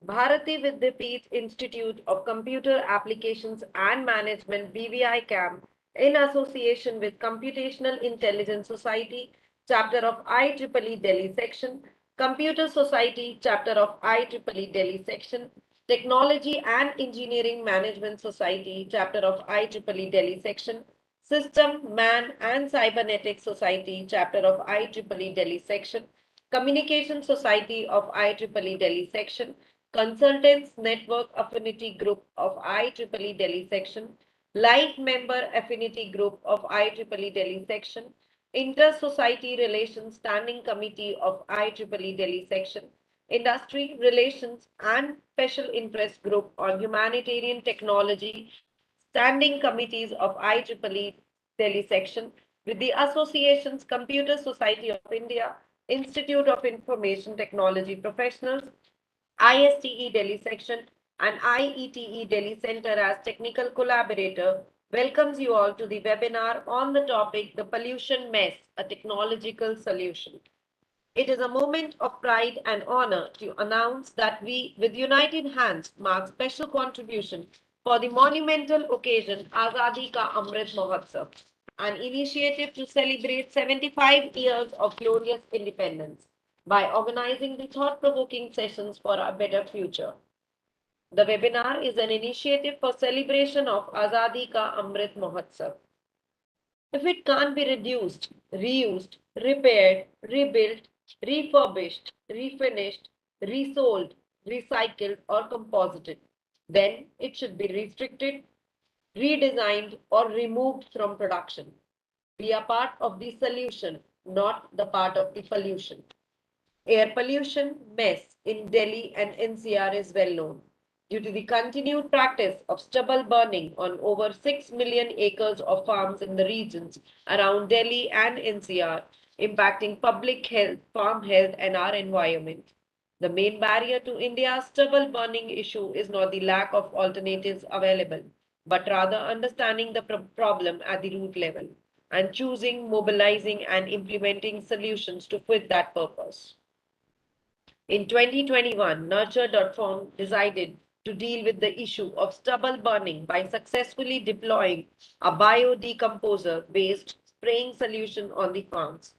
Bharati Vidyapeeth Institute of Computer Applications and Management BVICAM in association with Computational Intelligence Society, chapter of IEEE Delhi section, Computer Society, chapter of IEEE Delhi section, Technology and Engineering Management Society, chapter of IEEE Delhi section, System, Man and Cybernetics Society, chapter of IEEE Delhi section, Communication Society of IEEE Delhi section, Consultants Network Affinity Group of IEEE Delhi section, Life Member Affinity Group of IEEE Delhi section, Inter-Society Relations Standing Committee of IEEE Delhi section, Industry Relations and Special Interest Group on Humanitarian Technology Standing Committees of IEEE Delhi section, with the associations Computer Society of India, Institute of Information Technology Professionals, ISTE Delhi section, and IETE Delhi Center as technical collaborator welcomes you all to the webinar on the topic The Pollution Mess, a Technological Solution. It is a moment of pride and honor to announce that we, with united hands, mark special contribution for the monumental occasion Azadi Ka Amrit Mahotsav, an initiative to celebrate 75 years of glorious independence by organizing the thought-provoking sessions for a better future. The webinar is an initiative for celebration of Azadi Ka Amrit Mahotsav. If it can't be reduced, reused, repaired, rebuilt, refurbished, refinished, resold, recycled, or composited, then it should be restricted, redesigned, or removed from production. We are part of the solution, not the part of the pollution. Air pollution mess in Delhi and NCR is well known due to the continued practice of stubble burning on over 6 million acres of farms in the regions around Delhi and NCR, impacting public health, farm health, and our environment. The main barrier to India's stubble burning issue is not the lack of alternatives available, but rather understanding the problem at the root level and choosing, mobilizing, and implementing solutions to fit that purpose. In 2021, Nurture.com decided to deal with the issue of stubble burning by successfully deploying a biodecomposer based spraying solution on the farms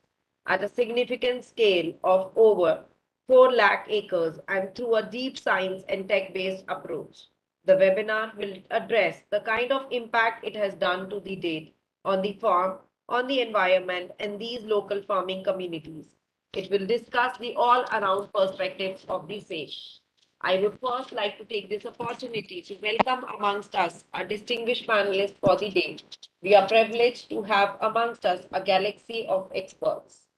at a significant scale of over 4 lakh acres and through a deep science and tech based approach. The webinar will address the kind of impact it has done to the date on the farm, on the environment, and these local farming communities. It will discuss the all-around perspectives of the same. I would first like to take this opportunity to welcome amongst us our distinguished panelists for the day. We are privileged to have amongst us a galaxy of experts.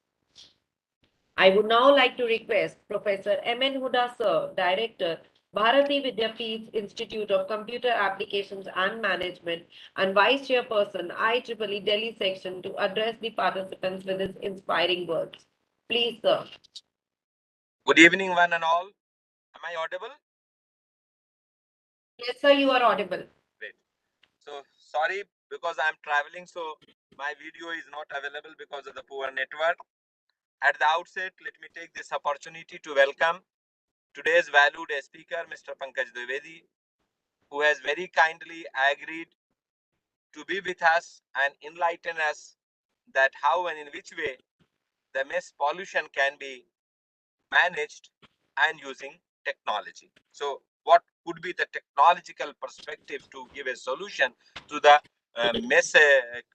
I would now like to request Professor M N Hoda Sir, Director, Bharati Vidyapeeth Institute of Computer Applications and Management, and Vice Chairperson, IEEE Delhi Section, to address the participants with his inspiring words. Please, sir. Good evening, one and all. Am I audible? Yes, sir, you are audible. Great. So, sorry because I'm traveling, so my video is not available because of the poor network. At the outset, let me take this opportunity to welcome today's valued speaker, Mr. Pankaj Dwivedi, who has very kindly agreed to be with us and enlighten us that how and in which way the mess pollution can be managed and using technology. So what could be the technological perspective to give a solution to the mess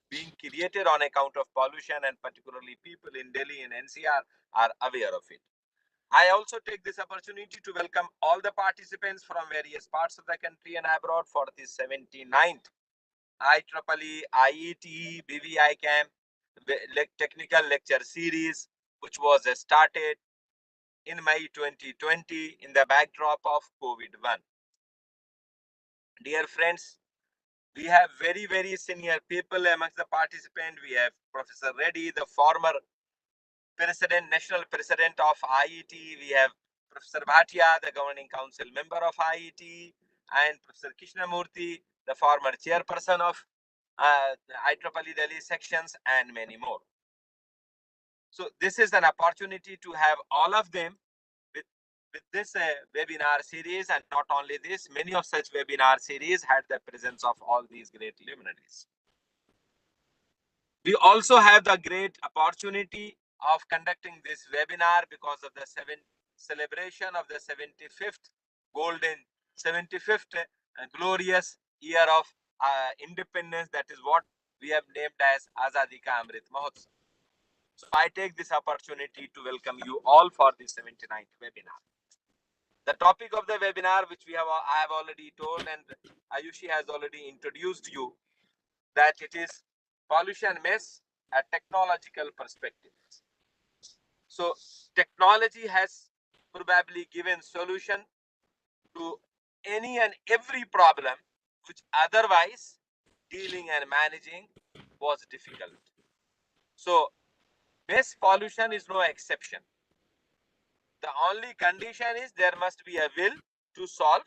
being created on account of pollution, and particularly people in Delhi and NCR are aware of it. I also take this opportunity to welcome all the participants from various parts of the country and abroad for this 79th IEEE, IET, BVICAM technical lecture series, which was started in May 2020 in the backdrop of COVID-1. Dear friends, we have very senior people amongst the participants. We have Professor Reddy, the former president, national president of IET. We have Professor Bhatia, the governing council member of IET, and Professor Krishnamurthy, the former chairperson of IEEE Delhi sections, and many more. So this is an opportunity to have all of them with with this webinar series, and not only this, many of such webinar series had the presence of all these great luminaries. We also have the great opportunity of conducting this webinar because of the celebration of the 75th golden 75th glorious year of independence. That is what we have named as Azadi Ka Amrit Mahotsav. So I take this opportunity to welcome you all for the 79th webinar. The topic of the webinar, which I have already told, and Ayushi has already introduced you, that it is pollution mess, a technological perspective. So technology has probably given solution to any and every problem which otherwise dealing and managing was difficult. So mess pollution is no exception. The only condition is there must be a will to solve,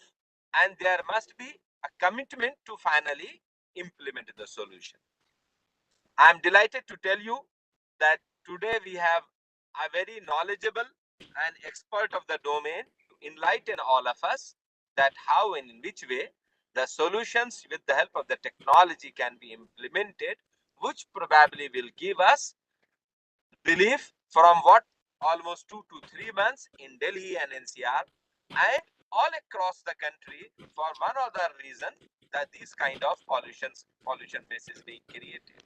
and there must be a commitment to finally implement the solution. I am delighted to tell you that today we have a very knowledgeable and expert of the domain to enlighten all of us that how and in which way the solutions with the help of the technology can be implemented, which probably will give us relief from what almost 2 to 3 months in Delhi and NCR and all across the country for one other reason, that these kind of pollution mess is being created.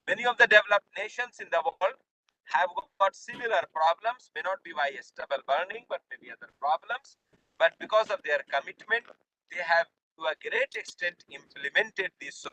Many of the developed nations in the world have got similar problems, may not be by stubble burning, but maybe other problems. But because of their commitment, they have to a great extent implemented this.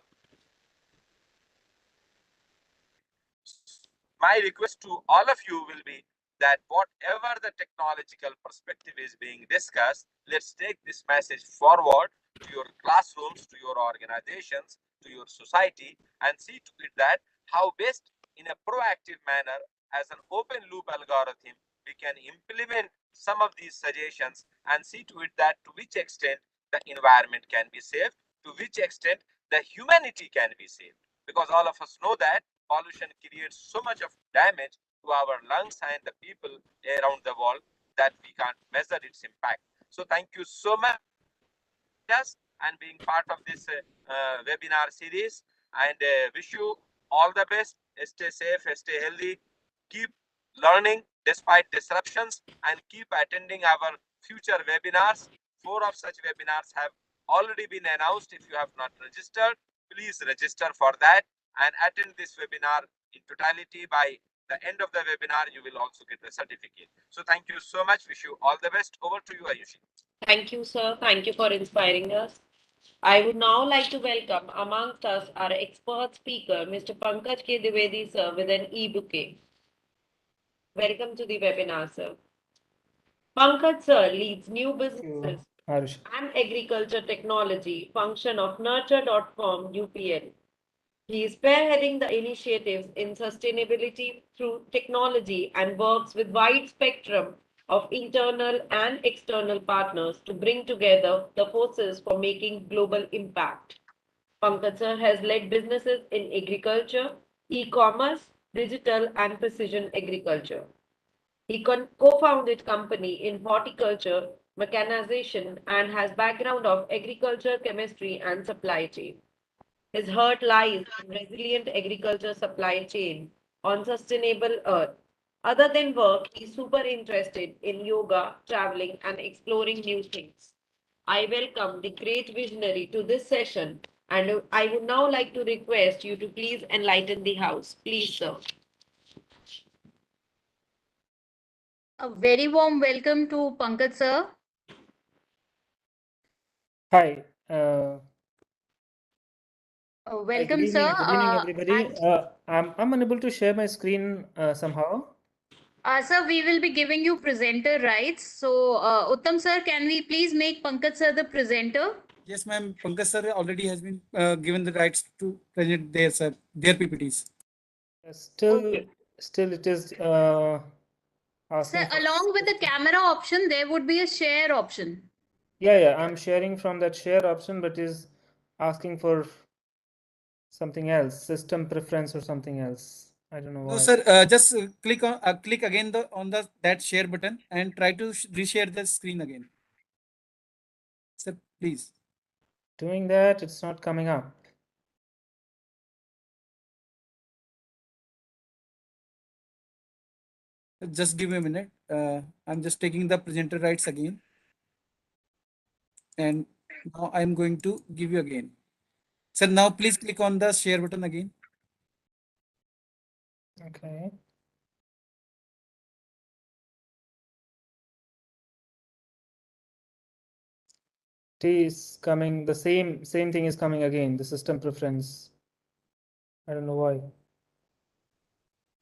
My request to all of you will be that whatever the technological perspective is being discussed, let's take this message forward to your classrooms, to your organizations, to your society, and see to it that how best in a proactive manner as an open loop algorithm we can implement some of these suggestions and see to it that to which extent the environment can be saved, to which extent the humanity can be saved, because all of us know that pollution creates so much of damage to our lungs and the people around the world that we can't measure its impact. So thank you so much and being part of this webinar series, and wish you all the best. Stay safe, stay healthy, keep learning despite disruptions, and keep attending our future webinars. 4 of such webinars have already been announced. If you have not registered, please register for that and attend this webinar in totality. By the end of the webinar, you will also get the certificate. So thank you so much. Wish you all the best. Over to you, Ayushi. Thank you, sir. Thank you for inspiring us. I would now like to welcome amongst us our expert speaker, Mr. Pankaj K. Dwivedi, sir, with an e-bouquet. Welcome to the webinar, sir. Pankaj, sir, leads new businesses and agriculture technology function of Nurture.com UPL. He is spearheading the initiatives in sustainability through technology and works with wide spectrum of internal and external partners to bring together the forces for making global impact. Pankaj sir has led businesses in agriculture, e-commerce, digital and precision agriculture. He co-founded company in horticulture, mechanization and has background of agriculture, chemistry and supply chain. His heart lies in resilient agriculture supply chain on sustainable earth. Other than work, he's super interested in yoga, traveling, and exploring new things. I welcome the great visionary to this session, and I would now like to request you to please enlighten the house. Please, sir. A very warm welcome to Pankaj sir. Hi. Welcome, Good sir. evening, everybody. And I'm unable to share my screen somehow. sir, we will be giving you presenter rights. So, Uttam sir, can we please make Pankaj sir the presenter? Yes, ma'am. Pankaj sir already has been given the rights to present their PPTs. Still, Okay. still it is Sir, asking for. along with the camera option, there would be a share option. Yeah, I'm sharing from that share option, but is asking for something else, system preference or something else. I don't know No, why. sir. Just click again on that share button and try to reshare the screen again. Sir, please. Doing that, it's not coming up. Just give me a minute. I'm just taking the presenter rights again. And now I'm going to give you again. Sir, now please click on the share button again. Okay. T is coming, the same thing is coming again, the system preference. I don't know why.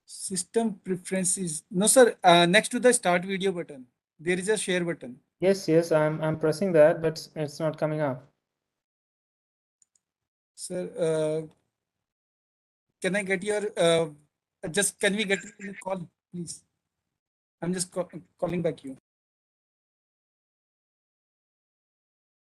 System preferences. No, sir. Next to the start video button, there is a share button. Yes, I'm pressing that, but it's not coming up. Sir, can I get your just can we get your call, please? I'm just calling back you.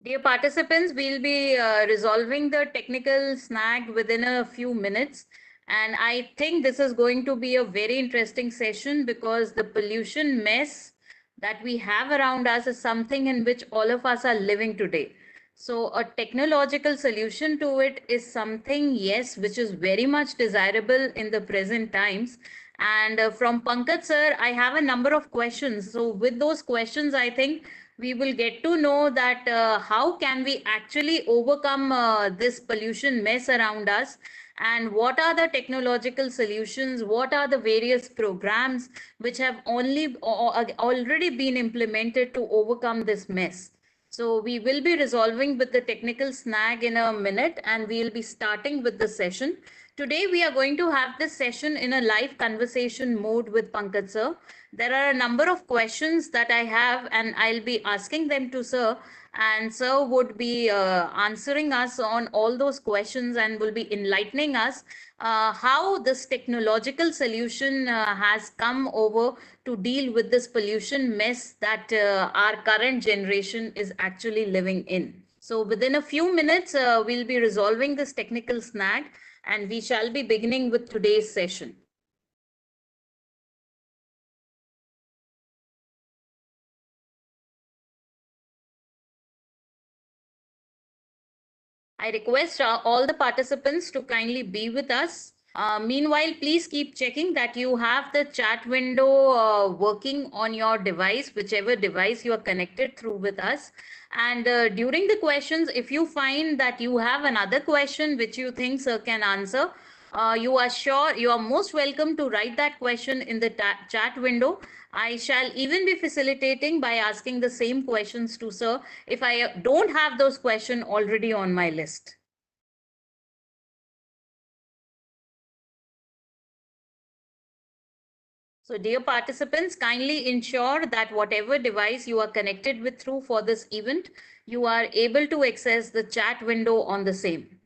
Dear participants, we'll be resolving the technical snag within a few minutes. And I think this is going to be a very interesting session because the pollution mess that we have around us is something in which all of us are living today. So a technological solution to it is something, yes, which is very much desirable in the present times. And from Pankaj sir, I have a number of questions. So with those questions, I think we will get to know that how can we actually overcome this pollution mess around us, and what are the technological solutions, what are the various programs which have already been implemented to overcome this mess. So we will be resolving with the technical snag in a minute, and we will be starting with the session. Today we are going to have this session in a live conversation mode with Pankaj sir. There are a number of questions that I have, and I'll be asking them to sir, and sir would be answering us on all those questions and will be enlightening us how this technological solution has come over to deal with this pollution mess that our current generation is actually living in. So within a few minutes, we'll be resolving this technical snag, and we shall be beginning with today's session. I request all the participants to kindly be with us. Meanwhile, please keep checking that you have the chat window working on your device, whichever device you are connected through with us. And during the questions, if you find that you have another question which you think sir can answer, you are most welcome to write that question in the chat window. I shall even be facilitating by asking the same questions to sir if I don't have those questions already on my list. So dear participants, kindly ensure that whatever device you are connected with through for this event, you are able to access the chat window on the same.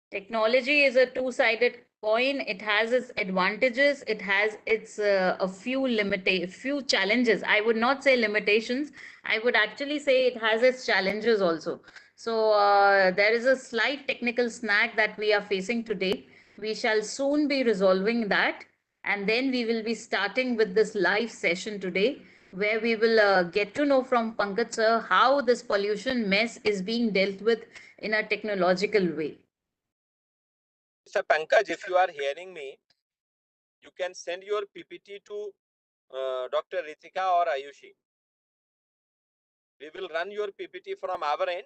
Technology is a two-sided coin. It has its advantages. It has its a few challenges. I would not say limitations. I would actually say it has its challenges also. So there is a slight technical snag that we are facing today. We shall soon be resolving that, and then we will be starting with this live session today, where we will get to know from Pankaj sir how this pollution mess is being dealt with in a technological way. Mr. Pankaj, if you are hearing me, you can send your PPT to Dr. Ritika or Ayushi. We will run your PPT from our end,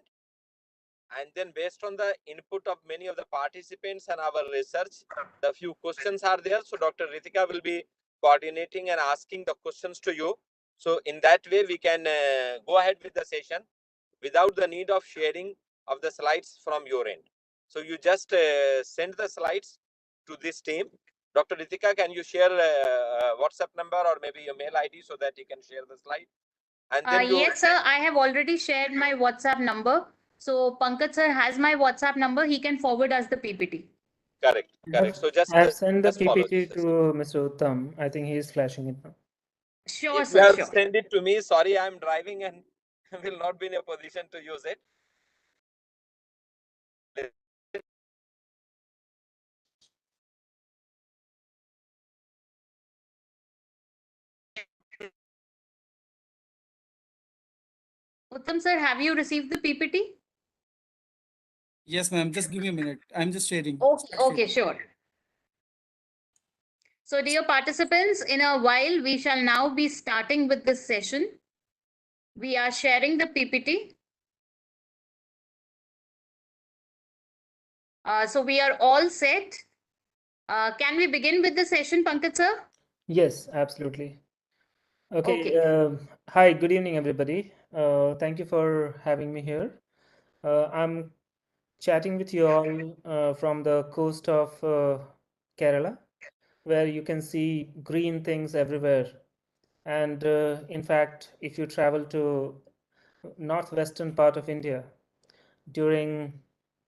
and then based on the input of many of the participants and our research, the few questions are there. So Dr. Ritika will be coordinating and asking the questions to you. So in that way, we can go ahead with the session without the need of sharing of the slides from your end. So you just send the slides to this team. Dr. Ritika, can you share WhatsApp number or maybe your mail ID so that you can share the slide? And then Yes, sir. I have already shared my WhatsApp number. So Pankaj sir has my WhatsApp number. He can forward us the PPT. Correct. So I've sent the follow PPT this. to Mr. Uttam. I think he is flashing it now. Sure, If you sir. have Sure. sent it to me, sorry, I'm driving and will not be in a position to use it. Uttam sir, have you received the PPT? Yes, ma'am. Just give me a minute. I'm just sharing. Okay, sure. So, dear participants, in a while, we shall now be starting with this session. We are sharing the PPT. So, we are all set. Can we begin with the session, Pankaj sir? Yes, absolutely. Okay. Okay. Hi, good evening, everybody. Thank you for having me here. I'm chatting with you all from the coast of Kerala, where you can see green things everywhere. And in fact, if you travel to northwestern part of India during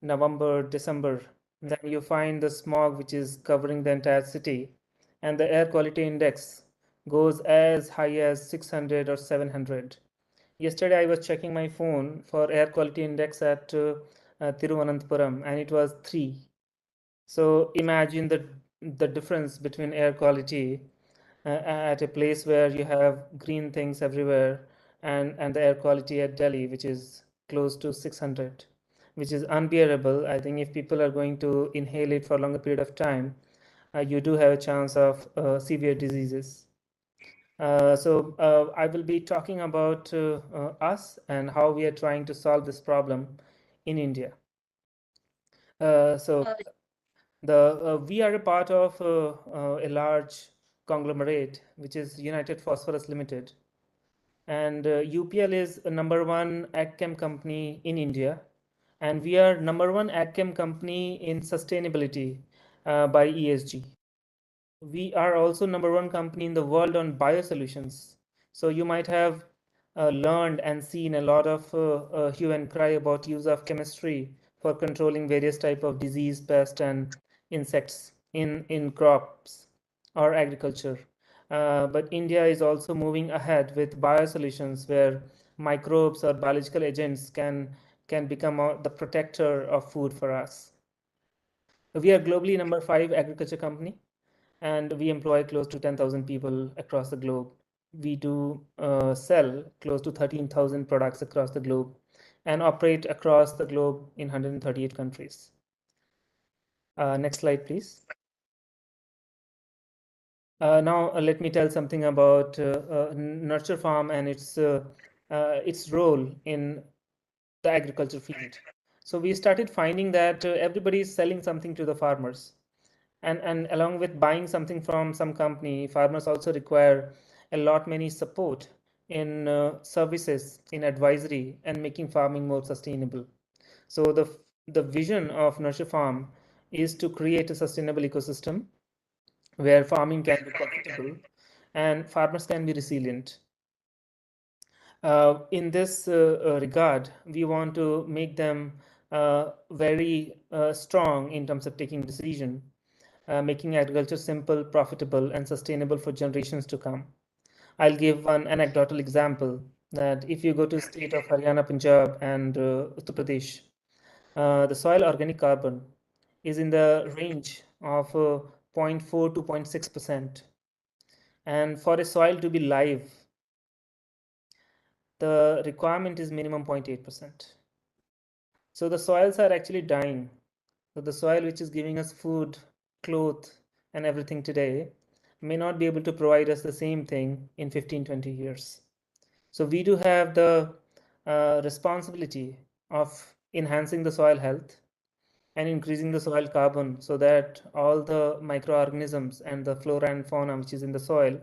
November, December, then you find the smog which is covering the entire city, and the air quality index goes as high as 600 or 700. Yesterday, I was checking my phone for air quality index at Thiruvananthapuram, and it was 3. So imagine the difference between air quality at a place where you have green things everywhere, and the air quality at Delhi, which is close to 600, which is unbearable. I think if people are going to inhale it for a longer period of time, you do have a chance of severe diseases. So I will be talking about us and how we are trying to solve this problem in India. So we are a part of a large conglomerate, which is United Phosphorus Limited, and UPL is a #1 AgChem company in India, and we are #1 AgChem company in sustainability by ESG. We are also #1 company in the world on biosolutions. So you might have learned and seen a lot of hue and cry about use of chemistry for controlling various type of disease, pest, and insects in crops or agriculture. But India is also moving ahead with biosolutions where microbes or biological agents can become the protector of food for us. We are globally #5 agriculture company, and we employ close to 10,000 people across the globe. We do sell close to 13,000 products across the globe and operate across the globe in 138 countries. Next slide, please. Now, let me tell something about Nurture Farm and its role in the agriculture field. So we started finding that everybody is selling something to the farmers. And along with buying something from some company, farmers also require a lot many support in services, in advisory, and making farming more sustainable. So the vision of Nurture Farm is to create a sustainable ecosystem where farming can be profitable and farmers can be resilient. In this regard, we want to make them very strong in terms of taking decision, making agriculture simple, profitable, and sustainable for generations to come. I'll give one anecdotal example that if you go to the state of Haryana, Punjab, and Uttar Pradesh, the soil organic carbon is in the range of 0.4 to 0.6%. And for a soil to be live, the requirement is minimum 0.8%. So the soils are actually dying. So the soil which is giving us food, cloth, and everything today may not be able to provide us the same thing in 15, 20 years. So we do have the responsibility of enhancing the soil health and increasing the soil carbon so that all the microorganisms and the flora and fauna which is in the soil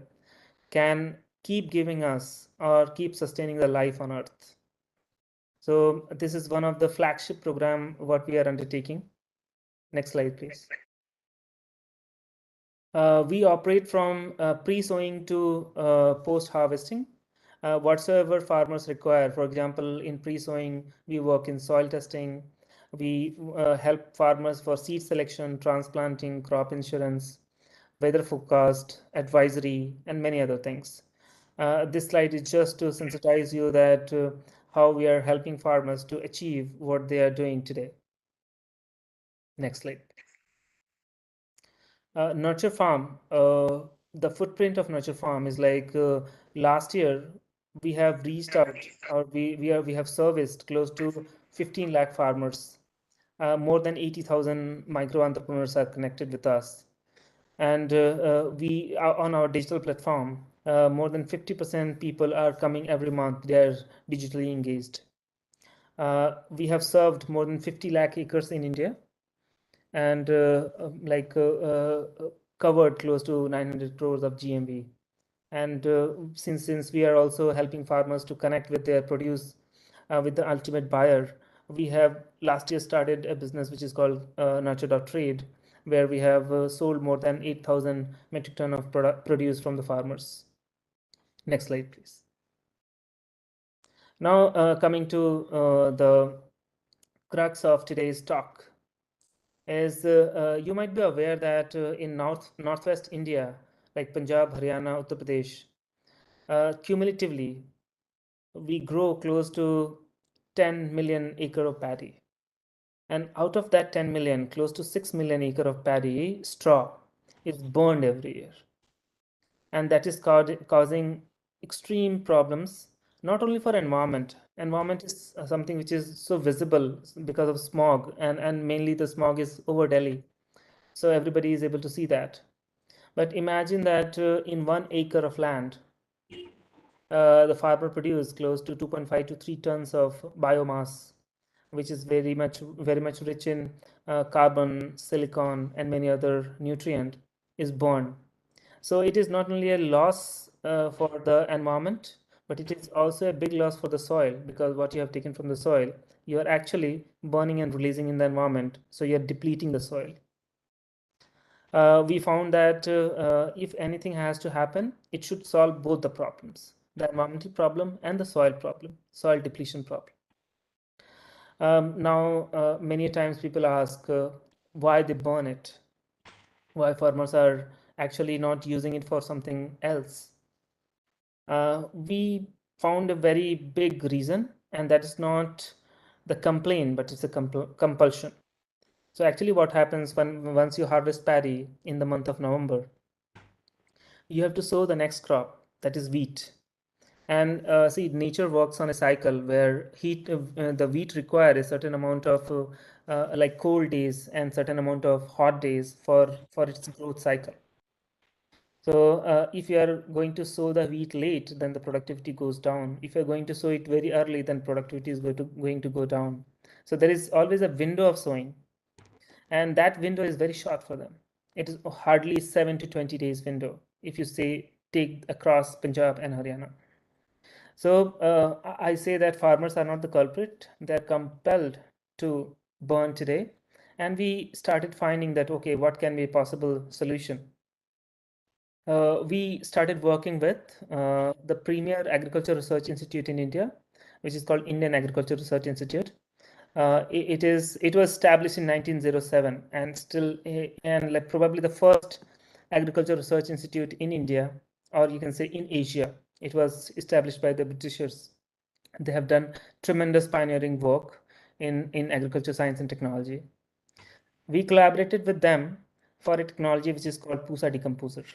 can keep giving us or keep sustaining the life on earth. So this is one of the flagship program what we are undertaking. Next slide, please. We operate from pre-sowing to post-harvesting. Whatsoever farmers require, for example, in pre-sowing, we work in soil testing. We help farmers for seed selection, transplanting, crop insurance, weather forecast, advisory, and many other things. This slide is just to sensitize you that how we are helping farmers to achieve what they are doing today. Next slide. Nurture Farm, the footprint of Nurture Farm is like last year we have reached out, or we have serviced close to 15 lakh farmers. More than 80,000 micro entrepreneurs are connected with us, and we are on our digital platform. More than 50% people are coming every month. They are digitally engaged. We have served more than 50 lakh acres in India, and covered close to 900 crores of GMV. And since we are also helping farmers to connect with their produce with the ultimate buyer, we have last year started a business which is called Nurture.trade, where we have sold more than 8,000 metric ton of produce from the farmers. Next slide, please. Now coming to the crux of today's talk. As you might be aware that in northwest India, like Punjab, Haryana, Uttar Pradesh, cumulatively, we grow close to 10 million acre of paddy. And out of that 10 million, close to 6 million acre of paddy straw is burned every year. And that is causing extreme problems, not only for environment. Environment is something which is so visible because of smog, and mainly the smog is over Delhi. So everybody is able to see that. But imagine that in 1 acre of land, the farmer produced close to 2.5 to 3 tons of biomass, which is very much rich in carbon, silicon, and many other nutrient, is burned. So it is not only a loss for the environment, but it is also a big loss for the soil, because what you have taken from the soil, you are actually burning and releasing in the environment. So you are depleting the soil. We found that if anything has to happen, it should solve both the problems, the environmental problem and the soil problem, soil depletion problem. Now, many times people ask why they burn it, why farmers are actually not using it for something else. We found a very big reason, and that is not the complaint, but it's a compulsion. So actually what happens once you harvest paddy in the month of November, you have to sow the next crop, that is wheat. And see, nature works on a cycle where the wheat require a certain amount of like cold days and certain amount of hot days for its growth cycle. So if you are going to sow the wheat late, then the productivity goes down. If you're going to sow it very early, then productivity is going to go down. So there is always a window of sowing, and that window is very short for them. It is hardly 7 to 20 days window if you say take across Punjab and Haryana. So I say that farmers are not the culprit. They're compelled to burn today. And we started finding that, okay, what can be a possible solution? We started working with the premier agriculture research institute in India, which is called Indian Agriculture Research Institute. It was established in 1907 and still and like probably the first agriculture research institute in India, or you can say in Asia. It was established by the Britishers. They have done tremendous pioneering work in agriculture science and technology. We collaborated with them for a technology which is called PUSA decomposer.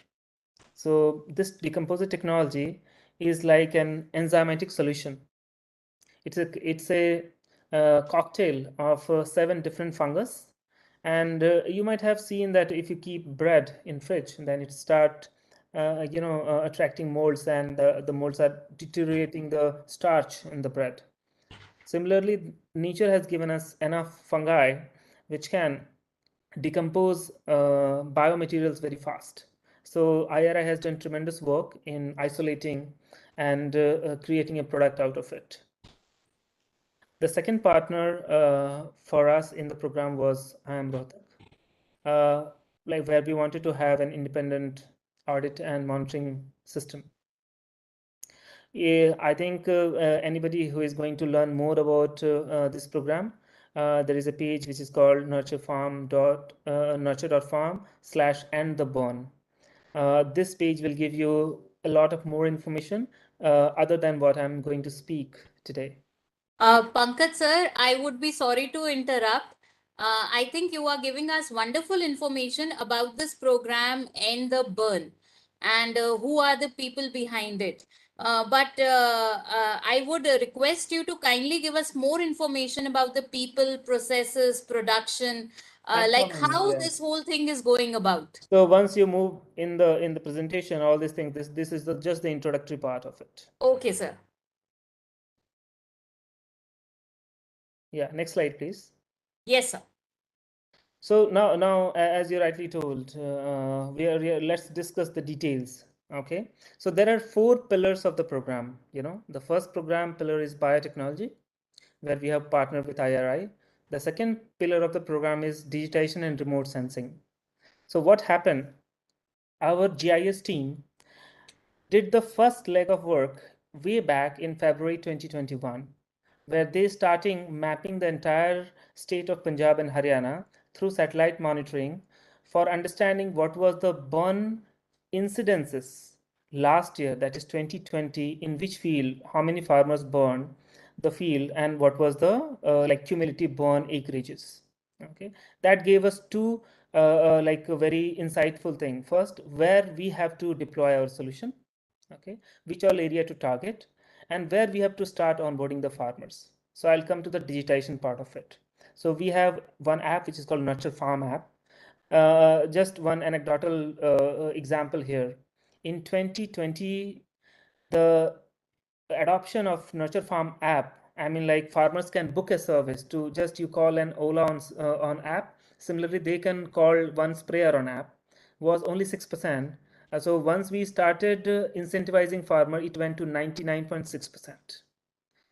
So this decomposer technology is like an enzymatic solution. It's a cocktail of 7 different fungus, and you might have seen that if you keep bread in fridge, then it start attracting molds, and the molds are deteriorating the starch in the bread. Similarly, nature has given us enough fungi which can decompose biomaterials very fast. So IRI has done tremendous work in isolating and creating a product out of it. The second partner for us in the program was IIM Rohtak, like where we wanted to have an independent audit and monitoring system. I think anybody who is going to learn more about this program, there is a page which is called nurture.farm/end-the-burn. This page will give you a lot of more information other than what I'm going to speak today. Pankaj sir, I would be sorry to interrupt. I think you are giving us wonderful information about this program and the burn and who are the people behind it. But I would request you to kindly give us more information about the people, processes, production, like Absolutely, how yeah. this whole thing is going about. So once you move in the presentation, all these things, this is just the introductory part of it. Okay, sir. Yeah, next slide, please. Yes, sir. So now, as you rightly told, let's discuss the details. Okay, so there are 4 pillars of the program. The first program pillar is biotechnology, where we have partnered with IRI. The second pillar of the program is digitization and remote sensing. So what happened? Our GIS team did the first leg of work way back in February 2021, where they starting mapping the entire state of Punjab and Haryana through satellite monitoring for understanding what was the burn incidences last year, that is 2020, in which field, how many farmers burned the field, and what was the like cumulative burn acreages. Okay, that gave us two like a very insightful thing. First, where we have to deploy our solution, okay, which all area to target, and where we have to start onboarding the farmers. So I'll come to the digitization part of it. So we have one app which is called Nurture Farm app. Just one anecdotal example here. In 2020, the adoption of Nurture Farm app, I mean, like farmers can book a service to just you call an Ola on app. Similarly, they can call one sprayer on app, was only 6%. So once we started incentivizing farmer, it went to 99.6%.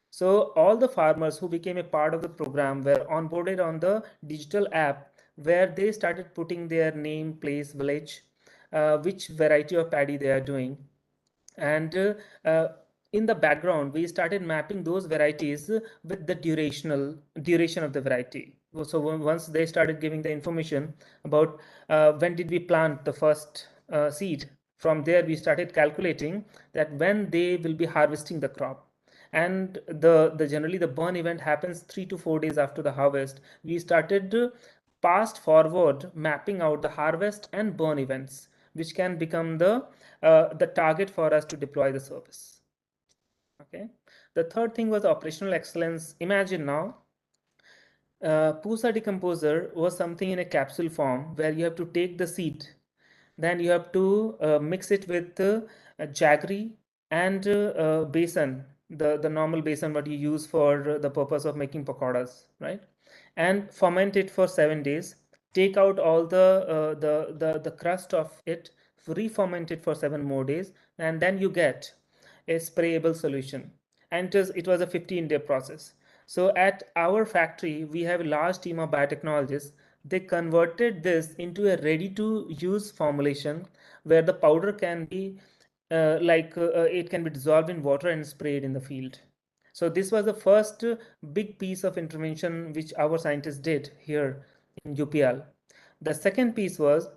So all the farmers who became a part of the program were onboarded on the digital app, where they started putting their name, place, village, which variety of paddy they are doing. And in the background, we started mapping those varieties with the duration of the variety. So once they started giving the information about when did we plant the first seed, from there we started calculating that when they will be harvesting the crop. And the generally the burn event happens 3 to 4 days after the harvest. We started fast forward mapping out the harvest and burn events, which can become the target for us to deploy the service. Okay. The third thing was operational excellence. Imagine now, Pusa decomposer was something in a capsule form where you have to take the seed, then you have to mix it with jaggery and besan, the normal besan what you use for the purpose of making pakoras, right? And ferment it for 7 days. Take out all the crust of it, re-ferment it for 7 more days, and then you get a sprayable solution. And it was a 15-day process. So at our factory, we have a large team of biotechnologists. They converted this into a ready-to-use formulation where the powder can be it can be dissolved in water and sprayed in the field. So this was the first big piece of intervention which our scientists did here in UPL. The second piece was,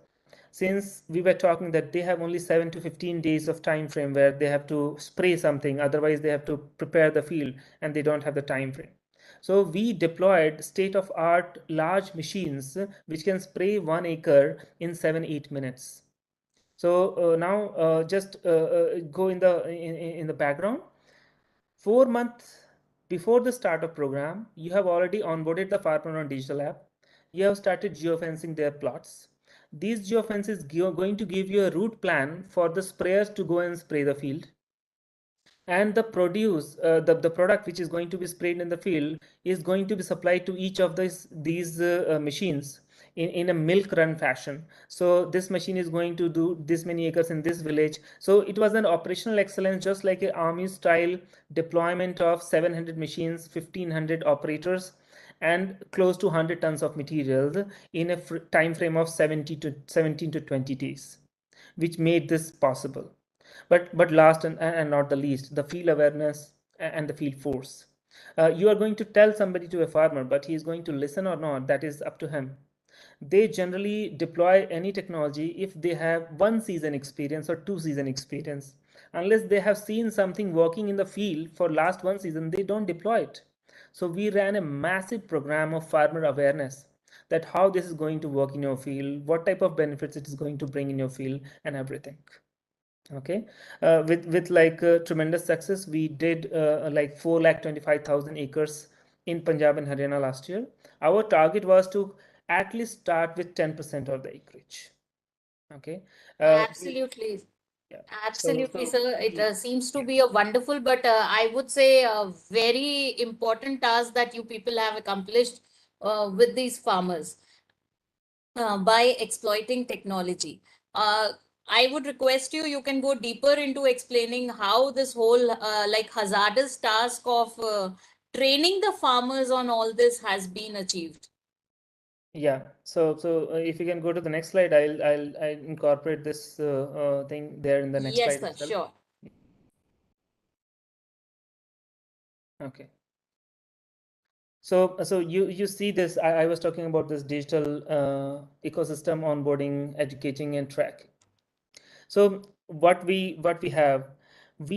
since we were talking that they have only 7 to 15 days of time frame where they have to spray something, otherwise they have to prepare the field and they don't have the time frame. So we deployed state-of-art large machines which can spray 1 acre in 7-8 minutes. So now just go in the background. 4 months before the start of program, you have already onboarded the farmer on digital app. You have started geofencing their plots. These geofences are going to give you a route plan for the sprayers to go and spray the field. And the produce, the product which is going to be sprayed in the field is going to be supplied to each of these machines in a milk run fashion. So this machine is going to do this many acres in this village. So it was an operational excellence, just like an army style deployment of 700 machines, 1500 operators, and close to 100 tons of materials in a time frame of 17 to 20 days, which made this possible. But last and not the least, the field awareness and the field force. You are going to tell somebody to a farmer, but he is going to listen or not, that is up to him. They generally deploy any technology if they have 1 season experience or 2 season experience. Unless they have seen something working in the field for last 1 season, they don't deploy it. So we ran a massive program of farmer awareness, that how this is going to work in your field, what type of benefits it is going to bring in your field, and everything. Okay, with like tremendous success, we did like 4,25,000 acres in Punjab and Haryana last year. Our target was to at least start with 10% of the acreage. Okay. Absolutely. Yeah. Absolutely, So sir. It we, seems to yeah. be a wonderful, but I would say a very important task that you people have accomplished with these farmers by exploiting technology. Uh, I would request you, you can go deeper into explaining how this whole like hazardous task of training the farmers on all this has been achieved. Yeah. So if you can go to the next slide, I'll incorporate this thing there in the next Yes, slide sir, itself. sure. Okay. So you see this. I was talking about this digital ecosystem onboarding, educating, and track. So we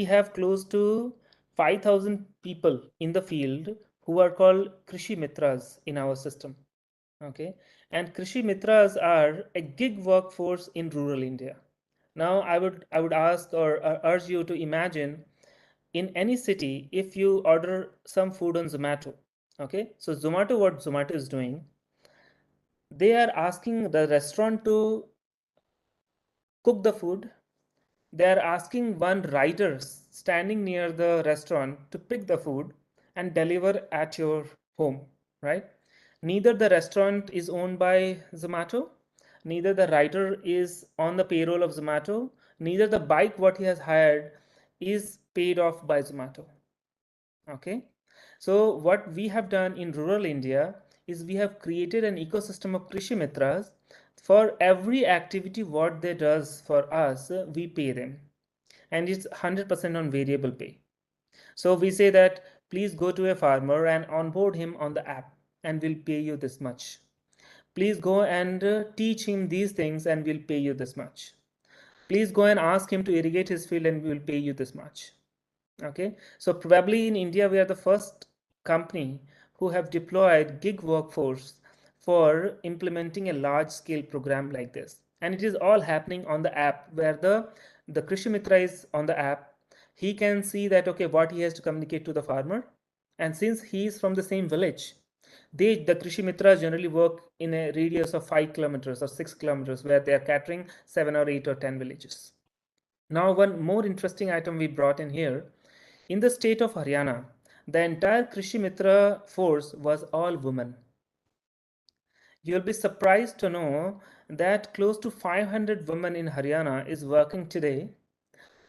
have close to 5,000 people in the field who are called Krishi Mitras in our system. Okay, and Krishi Mitras are a gig workforce in rural India. Now I would ask or urge you to imagine in any city if you order some food on Zomato. Okay, so Zomato, what Zomato is doing, they are asking the restaurant to cook the food. They are asking one rider standing near the restaurant to pick the food and deliver at your home, right? Neither the restaurant is owned by Zomato, neither the rider is on the payroll of Zomato, neither the bike what he has hired is paid off by Zomato. Okay, so what we have done in rural India is we have created an ecosystem of Krishi Mitras. For every activity what they does for us, we pay them, and it's 100% on variable pay. So we say that please go to a farmer and onboard him on the app, and we'll pay you this much. Please go and teach him these things, and we'll pay you this much. Please go and ask him to irrigate his field, and we'll pay you this much. Okay, so probably in India, we are the first company who have deployed gig workforce for implementing a large scale program like this. And it is all happening on the app where the Krishi Mitra is on the app. He can see that, okay, what he has to communicate to the farmer. And since he is from the same village, the Krishi Mitras generally work in a radius of 5 kilometers or 6 kilometers where they are catering 7 or 8 or 10 villages. Now, one more interesting item we brought in here. In the state of Haryana, the entire Krishi Mitra force was all women. You'll be surprised to know that close to 500 women in Haryana is working today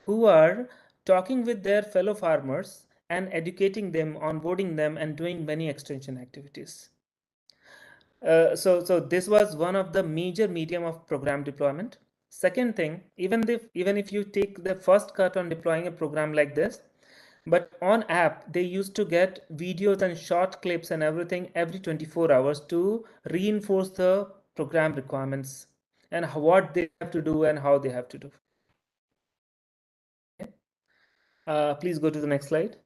who are talking with their fellow farmers and educating them, onboarding them, and doing many extension activities. So this was one of the major medium of program deployment. Second thing, even if you take the first cut on deploying a program like this, but on app they used to get videos and short clips and everything every 24 hours to reinforce the program requirements and what they have to do and how they have to do. Okay. Please go to the next slide.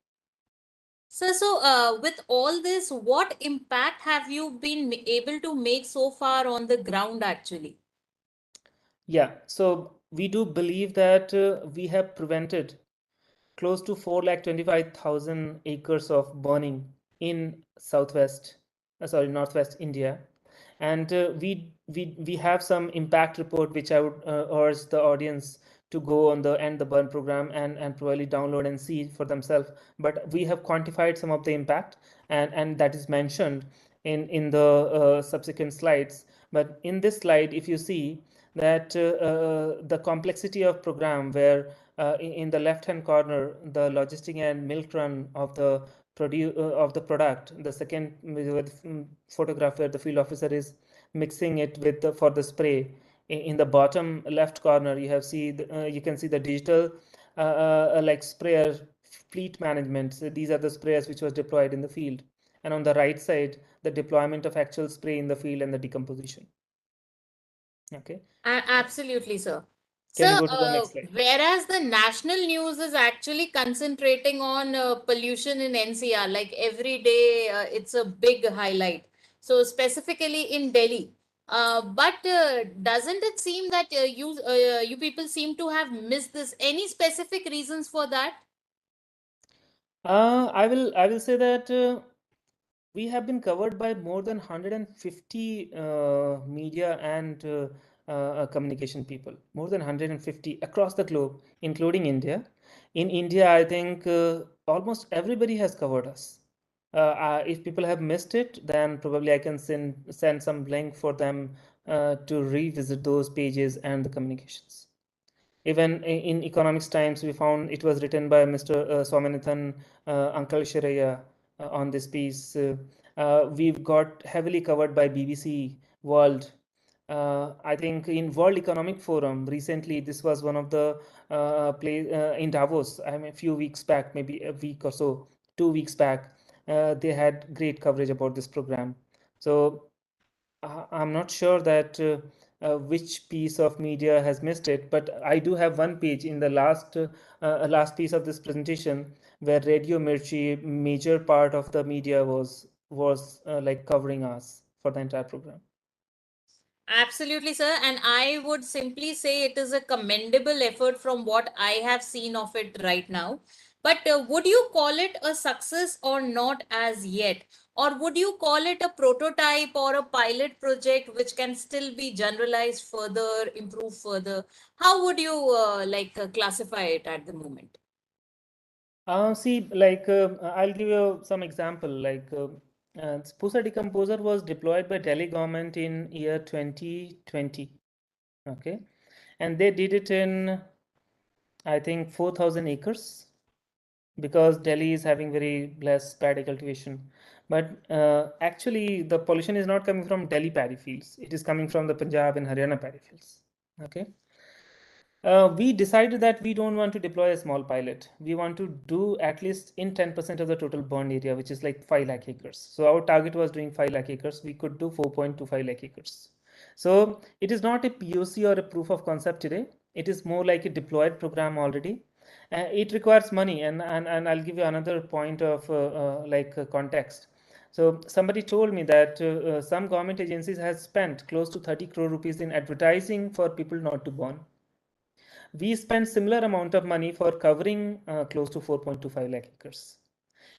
So, with all this, what impact have you been able to make so far on the ground actually? Yeah, so we do believe that we have prevented close to 4,25,000 acres of burning in northwest India. And we have some impact report which I would urge the audience to go on the End the Burn program and probably download and see for themselves. But we have quantified some of the impact, and that is mentioned in the subsequent slides. But in this slide, if you see that the complexity of program where in the left hand corner the logistic and milk run of the of the product, the second photograph where the field officer is mixing it with for the spray. In the bottom left corner you have you can see the digital like sprayer fleet management. So these are the sprayers which was deployed in the field, and on the right side the deployment of actual spray in the field and the decomposition. Okay. Absolutely, sir. Can you So, go to the next slide? whereas the national news is actually concentrating on pollution in NCR, like every day, it's a big highlight. So, specifically in Delhi. But doesn't it seem that you people seem to have missed this? Any specific reasons for that? I will say that we have been covered by more than 150 media and communication people, more than 150 across the globe, including India. In India, I think almost everybody has covered us. If people have missed it, then probably I can send some link for them to revisit those pages and the communications. Even in economics times, we found it was written by Mr. Swaminathan Uncle Shiraya on this piece. We've got heavily covered by BBC World. I think in World Economic Forum recently, this was one of the play in Davos. I mean, a few weeks back, maybe a week or so, 2 weeks back, they had great coverage about this program. So I'm not sure that which piece of media has missed it, but I do have one page in the last piece of this presentation where Radio Mirchi, major part of the media was like covering us for the entire program. Absolutely, sir. And I would simply say it is a commendable effort from what I have seen of it right now. But would you call it a success or not as yet? Or would you call it a prototype or a pilot project which can still be generalized further, improve further? How would you classify it at the moment? See, like I'll give you some example. Like Spoosa Decomposer was deployed by Delhi government in year 2020. Okay, and they did it in I think 4,000 acres because Delhi is having very less paddy cultivation. But actually, the pollution is not coming from Delhi paddy fields. It is coming from the Punjab and Haryana paddy fields. Okay. We decided that we don't want to deploy a small pilot. We want to do at least in 10% of the total burned area, which is like 5 lakh acres. So our target was doing 5 lakh acres. We could do 4.25 lakh acres. So it is not a POC or a proof of concept today. It is more like a deployed program already. It requires money, and I'll give you another point of context. So somebody told me that some government agencies has spent close to 30 crore rupees in advertising for people not to burn. We spend similar amount of money for covering close to 4.25 lakh acres.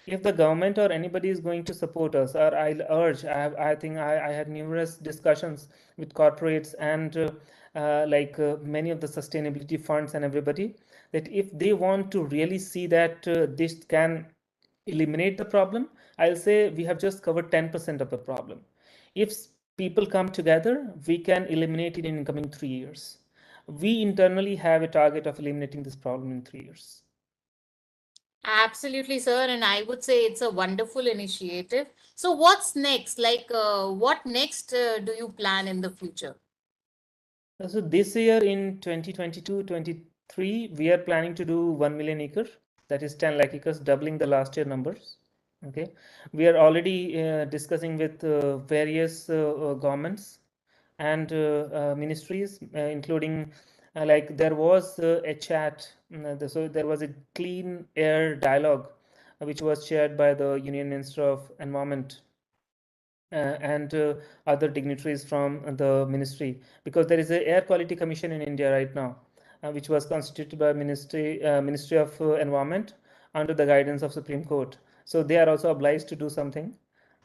If the government or anybody is going to support us, or I'll urge, I think I had numerous discussions with corporates and many of the sustainability funds and everybody, that if they want to really see that this can eliminate the problem, I'll say we have just covered 10% of the problem. If people come together, we can eliminate it in coming 3 years. We internally have a target of eliminating this problem in 3 years. Absolutely, sir. And I would say it's a wonderful initiative. So, what's next? What next do you plan in the future? So this year in 2022-23, we are planning to do 1 million acre, that is 10 lakh acres, doubling the last year numbers. Okay, we are already discussing with various governments and ministries, including like there was a chat, so there was a clean air dialogue, which was chaired by the Union Minister of Environment and other dignitaries from the ministry, because there is a air quality commission in India right now, which was constituted by Ministry of Environment under the guidance of Supreme Court. So they are also obliged to do something,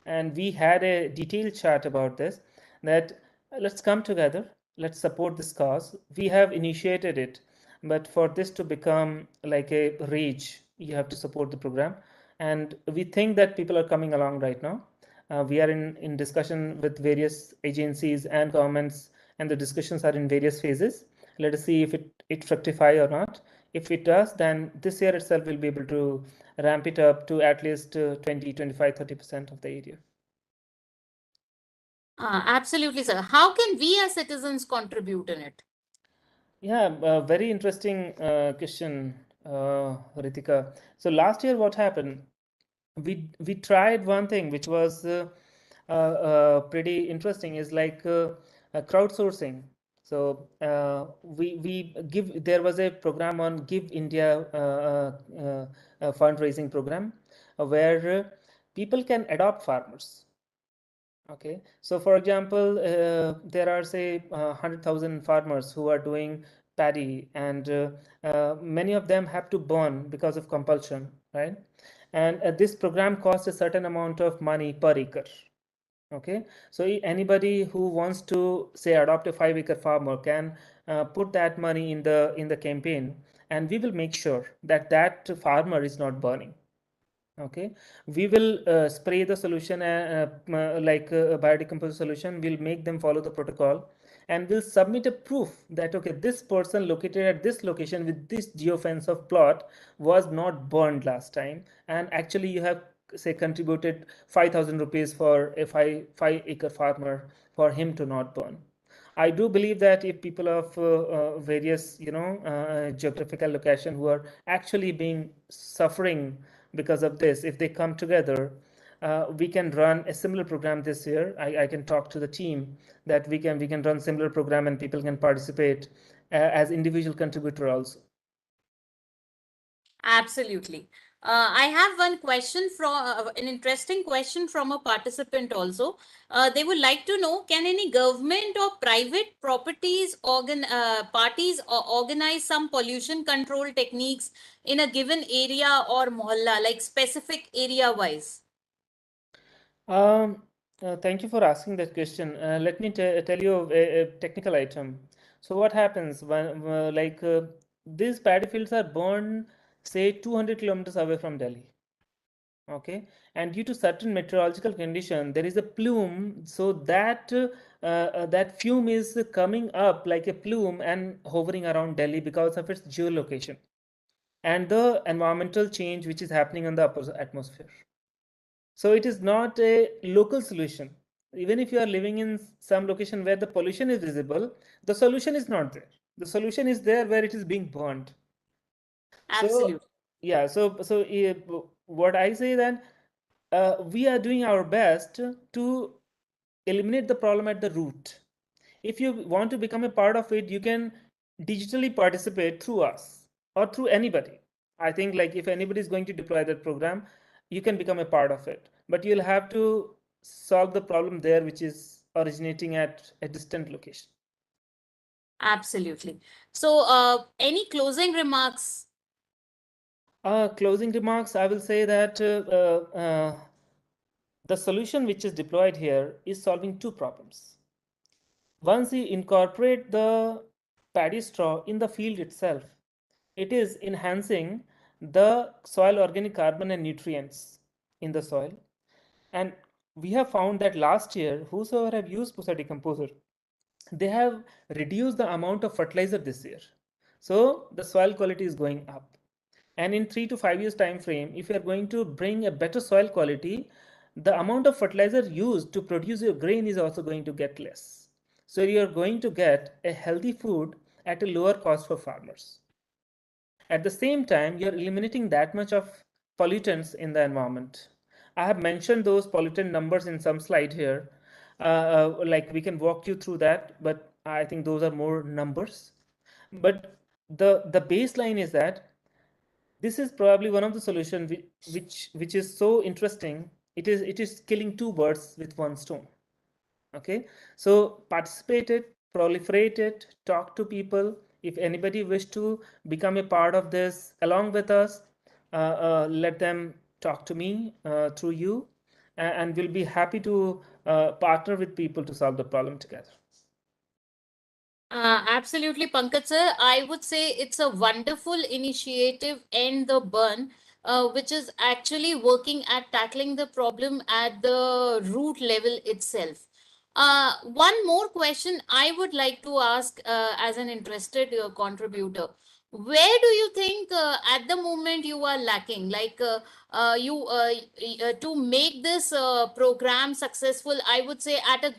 and we had a detailed chat about this, that let's come together, let's support this cause. We have initiated it, but for this to become like a rage, you have to support the program, and we think that people are coming along right now. We are in discussion with various agencies and governments, and the discussions are in various phases. Let us see if it fructify or not. If it does, then this year itself we'll be able to ramp it up to at least 20, 25, 30% of the area. Absolutely, sir. How can we as citizens contribute in it? Yeah, very interesting question, Ritika. So last year, what happened? We tried one thing which was pretty interesting, is like crowdsourcing. So we give. There was a program on Give India fundraising program where people can adopt farmers. Okay, so for example, there are say 100,000 farmers who are doing paddy, and many of them have to burn because of compulsion, right? And this program costs a certain amount of money per acre. Okay, so anybody who wants to say adopt a 5-acre farmer can put that money in the campaign, and we will make sure that that farmer is not burning. Okay, we will spray the solution like a biodecomposed solution. We'll make them follow the protocol, and we'll submit a proof that okay, this person located at this location with this geofence of plot was not burned last time, and actually you have say contributed 5,000 rupees for a five acre farmer for him to not burn. I do believe that if people of various, geographical location who are actually being suffering because of this, if they come together, we can run a similar program this year. I can talk to the team that we can run similar program and people can participate as individual contributor also. Absolutely. I have one question from an interesting question from a participant also. They would like to know, can any government or private parties organize some pollution control techniques in a given area or mohalla, like specific area wise? Um, Thank you for asking that question. Let me tell you a technical item. So what happens when these paddy fields are burned, say 200 kilometers away from Delhi. Okay, and due to certain meteorological condition, there is a plume, so that that fume is coming up like a plume and hovering around Delhi because of its geolocation and the environmental change which is happening on the upper atmosphere. So it is not a local solution. Even if you are living in some location where the pollution is visible, the solution is not there. The solution is there where it is being burned. So Absolutely. yeah, what I say then, we are doing our best to eliminate the problem at the root. If you want to become a part of it, you can digitally participate through us or through anybody. I think like if anybody is going to deploy that program, you can become a part of it. But you'll have to solve the problem there, which is originating at a distant location. Absolutely. So, any closing remarks? Closing remarks, I will say that the solution which is deployed here is solving two problems. Once you incorporate the paddy straw in the field itself, it is enhancing the soil organic carbon and nutrients in the soil. And we have found that last year, whosoever have used Pusa decomposer, they have reduced the amount of fertilizer this year. So the soil quality is going up. And in 3 to 5 years time frame, if you are going to bring a better soil quality, the amount of fertilizer used to produce your grain is also going to get less. So you are going to get a healthy food at a lower cost for farmers. At the same time, you're eliminating that much of pollutants in the environment. I have mentioned those pollutant numbers in some slide here. Like we can walk you through that, but I think those are more numbers. But the baseline is that this is probably one of the solutions which is so interesting. It is killing two birds with one stone. Okay, so participate it, proliferate it, talk to people. If anybody wish to become a part of this along with us, let them talk to me through you, and we'll be happy to partner with people to solve the problem together. Absolutely, Pankaj sir. I would say it's a wonderful initiative, End the Burn, which is actually working at tackling the problem at the root level itself. One more question I would like to ask as an interested contributor. Where do you think at the moment you are lacking? To make this program successful, I would say at a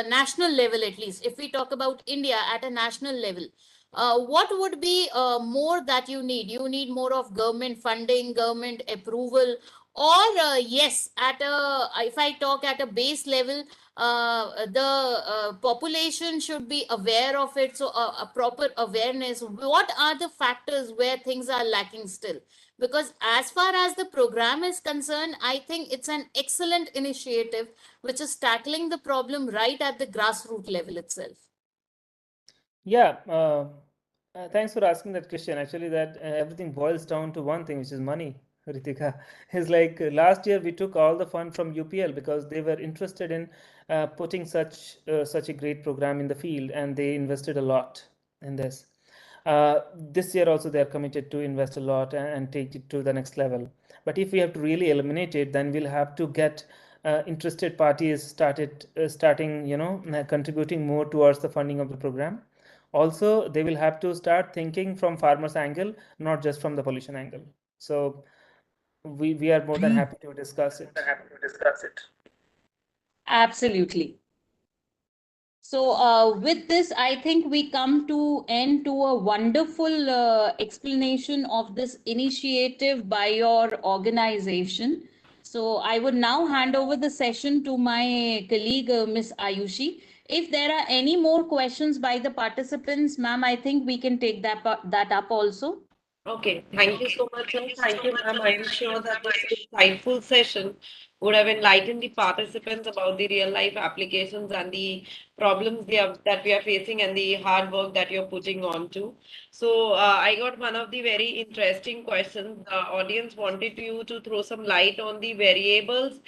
national level, at least if we talk about India at a national level, what would be more that you need more of government funding, government approval, or yes, at a, if I talk at a base level, the population should be aware of it. So a proper awareness, what are the factors where things are lacking still? Because as far as the program is concerned, I think it's an excellent initiative which is tackling the problem right at the grassroots level itself. Yeah, thanks for asking that question. Actually, that everything boils down to one thing, which is money, Ritika. It's like last year we took all the fund from UPL because they were interested in putting such a great program in the field, and they invested a lot in this. This year also they are committed to invest a lot and take it to the next level. But if we have to really eliminate it, then we'll have to get interested parties starting, contributing more towards the funding of the program. Also, they will have to start thinking from farmers' angle, not just from the pollution angle. So we are more than happy to discuss it. Absolutely. So, with this, I think we come to end to a wonderful explanation of this initiative by your organization. So, I would now hand over the session to my colleague, Miss Ayushi. If there are any more questions by the participants, ma'am, I think we can take that up also. Okay, thank you so much, sir. Thank you, ma'am. I am sure that this insightful session would have enlightened the participants about the real life applications and the problems that we are facing and the hard work that you're putting on to. So, I got one of the very interesting questions. The audience wanted you to throw some light on the variables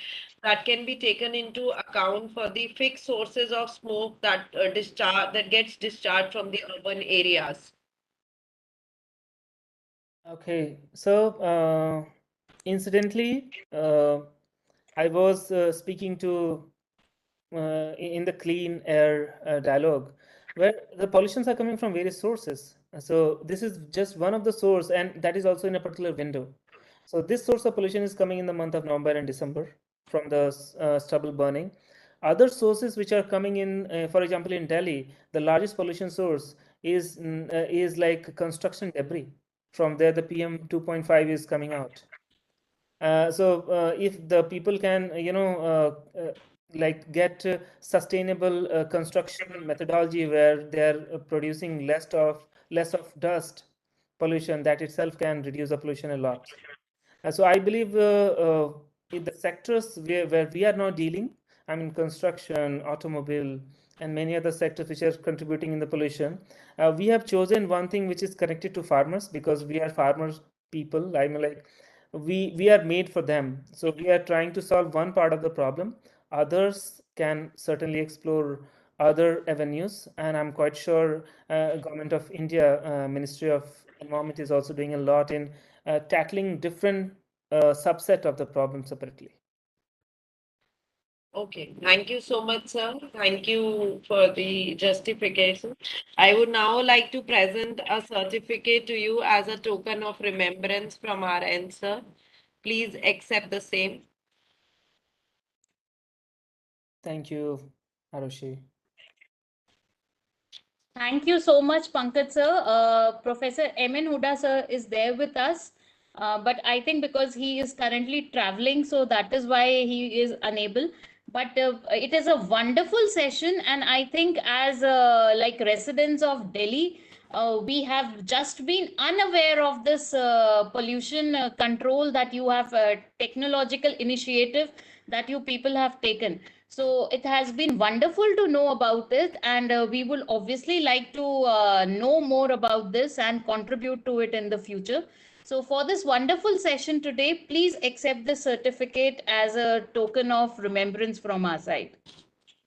that can be taken into account for the fixed sources of smoke that gets discharged from the urban areas. Okay, so incidentally, I was speaking to in the clean air dialogue, where the pollutions are coming from various sources. So this is just one of the source, and that is also in a particular window. So this source of pollution is coming in the month of November and December from the stubble burning. Other sources which are coming in, for example, in Delhi, the largest pollution source is like construction debris. From there, the PM 2.5 is coming out. So if the people can, like get sustainable construction methodology where they are producing less of dust pollution, that itself can reduce the pollution a lot. So I believe in the sectors where we are now dealing, I mean construction, automobile, and many other sectors which are contributing in the pollution, we have chosen one thing which is connected to farmers because we are farmers people. I mean, like we are made for them. So we are trying to solve one part of the problem. Others can certainly explore other avenues, and I'm quite sure Government of India, Ministry of Environment is also doing a lot in tackling different subset of the problem separately. Okay, thank you so much, sir. Thank you for the justification. I would now like to present a certificate to you as a token of remembrance from our end, sir. Please accept the same. Thank you, Arushi. Thank you so much, Pankaj sir. Professor M N Hoda sir is there with us, but I think because he is currently traveling, so that is why he is unable. But it is a wonderful session, and I think as like residents of Delhi, we have just been unaware of this pollution control that you have technological initiative that you people have taken. So it has been wonderful to know about it, and we will obviously like to know more about this and contribute to it in the future. So for this wonderful session today, please accept the certificate as a token of remembrance from our side.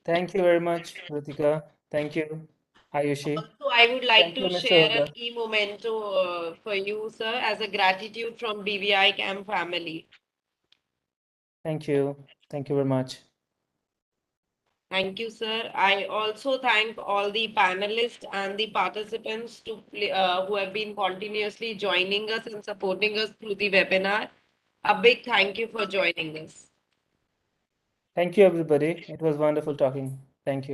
Thank you very much, Ritika. Thank you, Ayushi. Also, I would like Thank you, to Mr. share an Hoda. e-memento for you, sir, as a gratitude from BVICAM family. Thank you. Thank you very much. Thank you, sir. I also thank all the panelists and the participants who have been continuously joining us and supporting us through the webinar. A big thank you for joining us. Thank you, everybody. It was wonderful talking. Thank you.